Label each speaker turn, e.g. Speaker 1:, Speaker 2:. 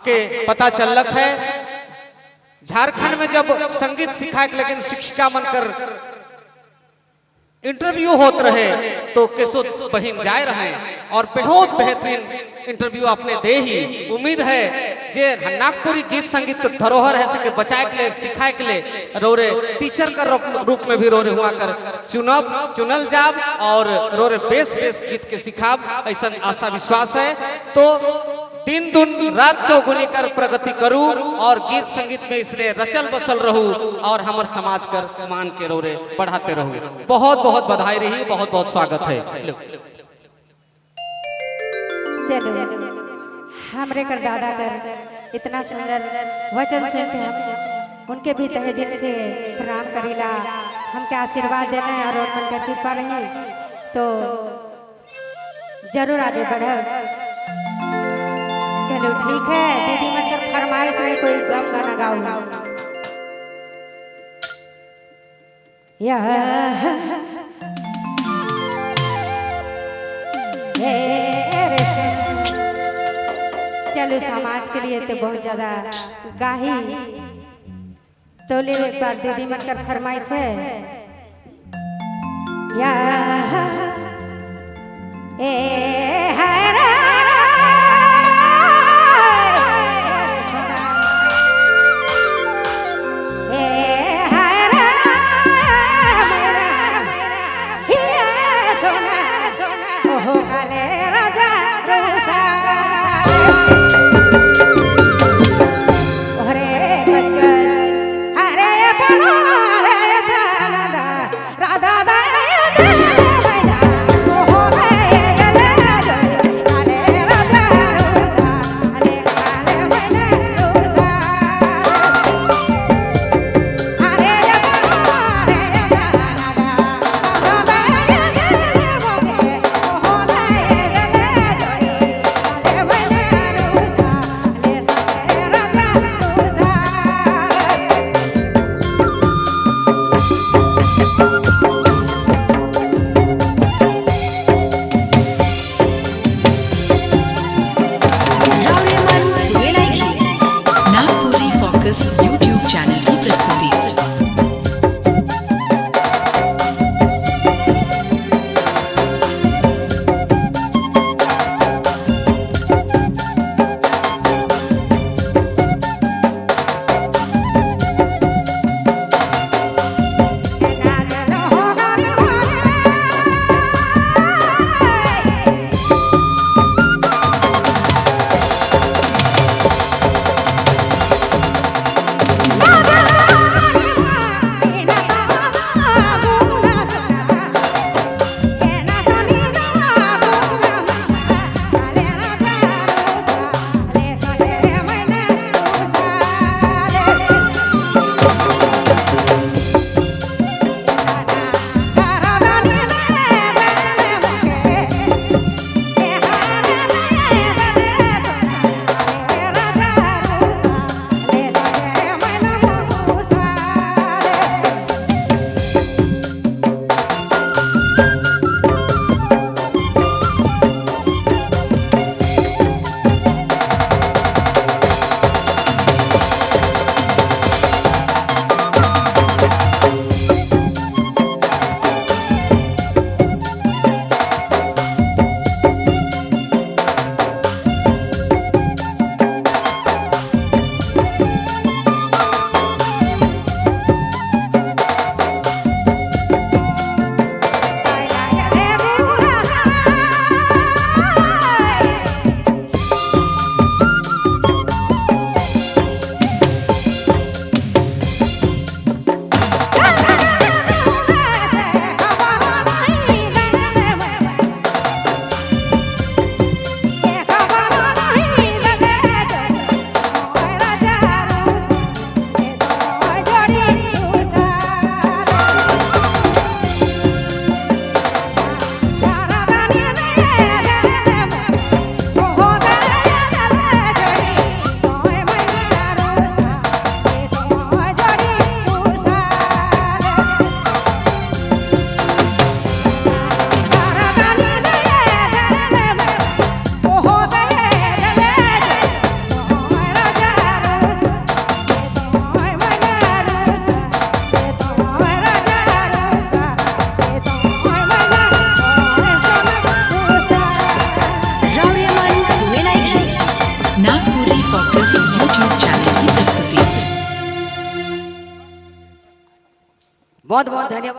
Speaker 1: हमके पता चलक है झारखंड में जब संगीत सिखाए लेकिन शिक्षिका बनकर इंटरव्यू होते रहे तो केशो बहिन जाए रहे और बहुत बेहतरीन इंटरव्यू आपने दे ही। उम्मीद है जे नागपुरी गीत संगीत के धरोहर है सके बचाए के लिए सिखाए के लिए रोरे टीचर का रूप में भी रोरे हुआ कर चुनल जाब और रोरे बेस गीत के सिखाब ऐसा आशा विश्वास है। तो दिन दुन रात चौगुनी कर प्रगति करूं और गीत संगीत में इसलिए रचल बसल रहूं और हमर समाज कर मान के रोरे बढ़ाते रहूं। बहुत बहुत बधाई रही, बहुत बहुत स्वागत है।
Speaker 2: चलो हमरे कर दादा कर इतना सुंदर वचन सुनते हम उनके भी तहे दिल से प्रणाम करीला। हमके आशीर्वाद देना है और मन का कृपा रही तो जरूर आगे बढ़। चलो ठीक है दीदी मतलब फरमाइश में कोई गम गाना गाओ या चलो समाज के लिए तो बहुत ज्यादा गाही तो ले एक बार दीदी मतलब फरमाइश है या
Speaker 3: राधा बहुत बहुत धन्यवाद।